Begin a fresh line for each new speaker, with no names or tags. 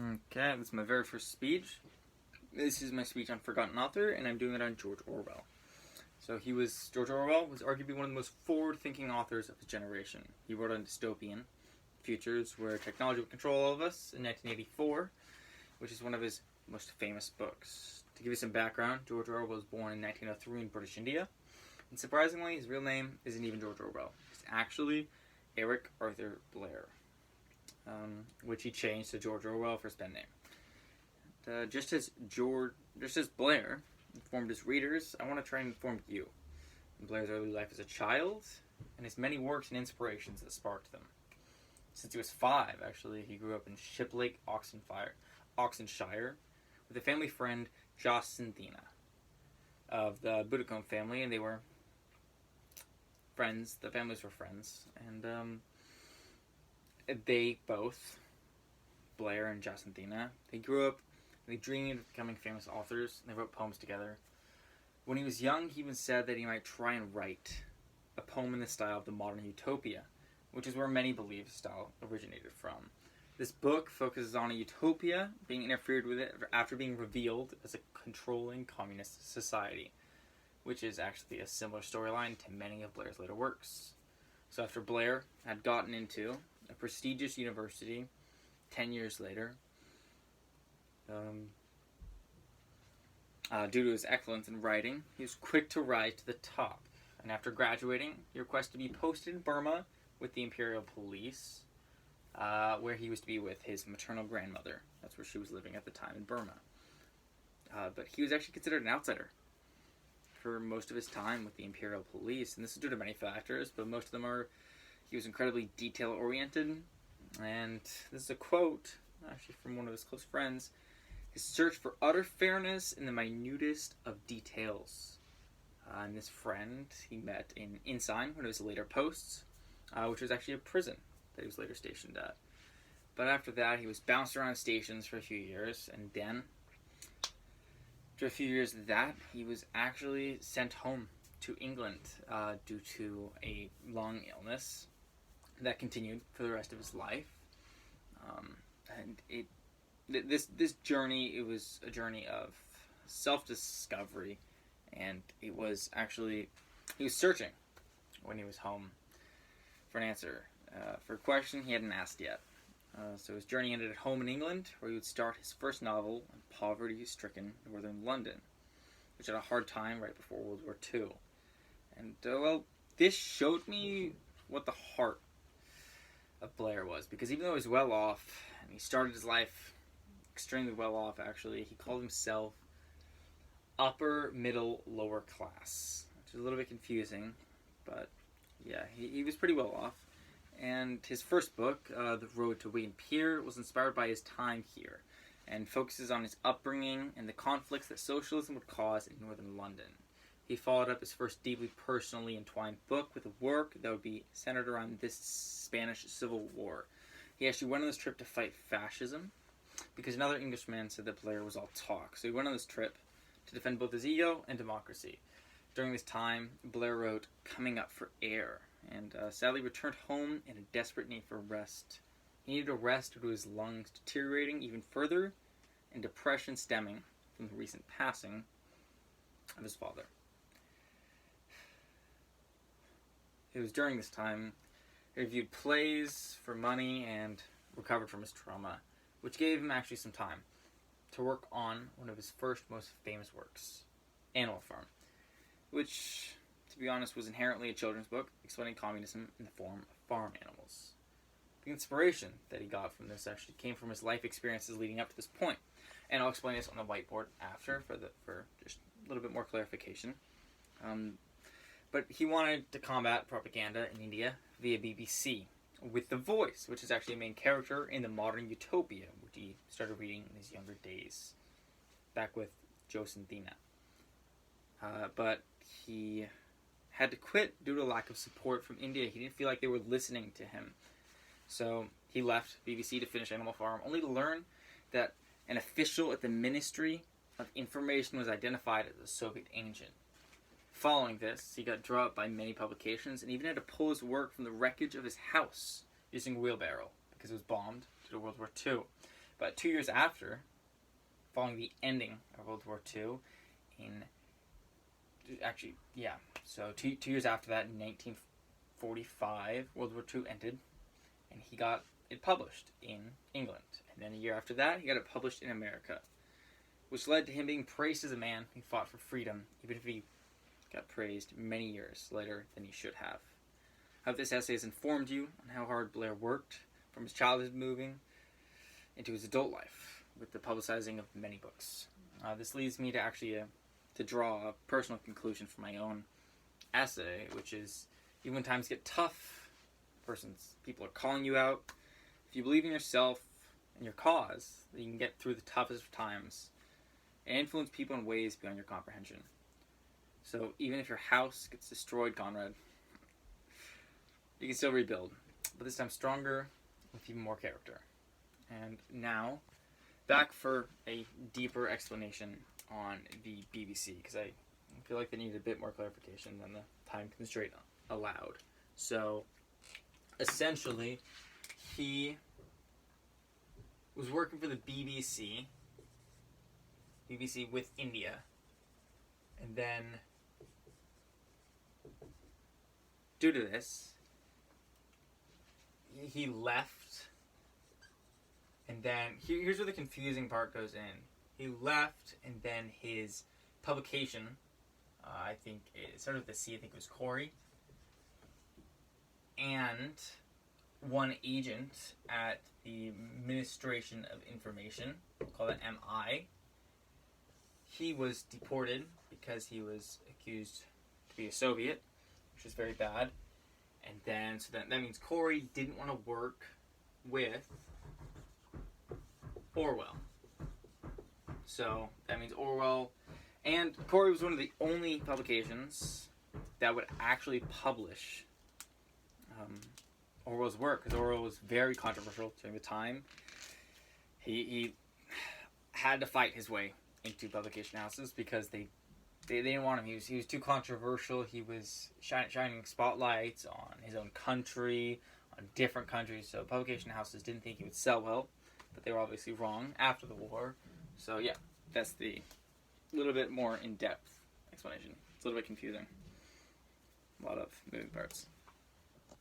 Okay, this is my very first speech. This is my speech on Forgotten Author, and I'm doing it on George Orwell. George Orwell was arguably one of the most forward-thinking authors of his generation. He wrote on dystopian futures where technology would control all of us in 1984, which is one of his most famous books. To give you some background, George Orwell was born in 1903 in British India, and surprisingly, his real name isn't even George Orwell. It's actually Eric Arthur Blair, which he changed to George Orwell for his pen name. Just as Blair informed his readers, I want to try and inform you on Blair's early life as a child and his many works and inspirations that sparked them. Since he was 5, actually, he grew up in Shiplake, Oxonshire, with a family friend, Jacinthina, of the Buddicombe family, and they were friends. The families were friends, and they both, Blair and Jacinthina, they grew up. They dreamed of becoming famous authors, and they wrote poems together. When he was young, he even said that he might try and write a poem in the style of the modern utopia, which is where many believe his style originated from. This book focuses on a utopia being interfered with it after being revealed as a controlling communist society, which is actually a similar storyline to many of Blair's later works. So after Blair had gotten into a prestigious university 10 years later, due to his excellence in writing, he was quick to rise to the top. And after graduating, he requested to be posted in Burma with the Imperial Police, where he was to be with his maternal grandmother. That's where she was living at the time, in Burma. But he was actually considered an outsider for most of his time with the Imperial Police, and this is due to many factors, but most of them are he was incredibly detail-oriented, and this is a quote, actually from one of his close friends: his search for utter fairness in the minutest of details. And this friend he met in Ensign, one of his later posts, which was actually a prison that he was later stationed at. But after that, he was bounced around stations for a few years, and then, after a few years of that, he was actually sent home to England due to a long illness that continued for the rest of his life. This journey, it was a journey of self-discovery, and it was actually, he was searching when he was home for an answer for a question he hadn't asked yet. So his journey ended at home in England, where he would start his first novel in poverty-stricken northern London, which had a hard time right before World War II. And, this showed me what the heart of Blair was, because even though he was well off, and he started his life extremely well off, actually, he called himself upper, middle, lower class, which is a little bit confusing, but yeah, he was pretty well off. And his first book, The Road to Wayne Pier, was inspired by his time here, and focuses on his upbringing and the conflicts that socialism would cause in northern London. He followed up his first deeply personally entwined book with a work that would be centered around this Spanish Civil War. He actually went on this trip to fight fascism, because another Englishman said that Blair was all talk. So he went on this trip to defend both his ego and democracy. During this time, Blair wrote Coming Up for Air, and sadly returned home in a desperate need for rest. He needed a rest due to his lungs deteriorating even further, and depression stemming from the recent passing of his father. It was during this time he reviewed plays for money and recovered from his trauma, which gave him actually some time to work on one of his first most famous works, Animal Farm, which, to be honest, was inherently a children's book explaining communism in the form of farm animals. The inspiration that he got from this actually came from his life experiences leading up to this point, and I'll explain this on the whiteboard after for just a little bit more clarification. But he wanted to combat propaganda in India via BBC with The Voice, which is actually a main character in the modern utopia, which he started reading in his younger days, back with Jacinthina. But he had to quit due to lack of support from India. He didn't feel like they were listening to him. So he left BBC to finish Animal Farm, only to learn that an official at the Ministry of Information was identified as a Soviet agent. Following this, he got drawn up by many publications and even had to pull his work from the wreckage of his house using a wheelbarrow because it was bombed due to World War II. But 2 years after, following the ending of World War II, so 2 years after that, in 1945, World War II ended, and he got it published in England. And then a year after that, he got it published in America, which led to him being praised as a man who fought for freedom, even if he got praised many years later than he should have. I hope this essay has informed you on how hard Blair worked from his childhood moving into his adult life with the publicizing of many books. This leads me to draw a personal conclusion for my own essay, which is, even when times get tough, people are calling you out, if you believe in yourself and your cause, you can get through the toughest of times and influence people in ways beyond your comprehension. So even if your house gets destroyed, Conrad, you can still rebuild, but this time stronger with even more character. And now, back for a deeper explanation on the BBC, because I feel like they need a bit more clarification than the time constraint allowed. So, essentially, he was working for the BBC with India, and then, due to this, he left, and then, here's where the confusing part goes in. He left, and then his publication, I think it started with the C, I think it was Corey, and one agent at the Administration of Information, called it MI, he was deported because he was accused to be a Soviet, which is very bad. And then, so that means Corey didn't want to work with Orwell. So that means Orwell, and Corey was one of the only publications that would actually publish Orwell's work, because Orwell was very controversial during the time. He had to fight his way into publication houses because they didn't want him. He was too controversial. He was shining spotlights on his own country, on different countries. So publication houses didn't think he would sell well, but they were obviously wrong after the war. So yeah, that's the little bit more in-depth explanation. It's a little bit confusing. A lot of moving parts.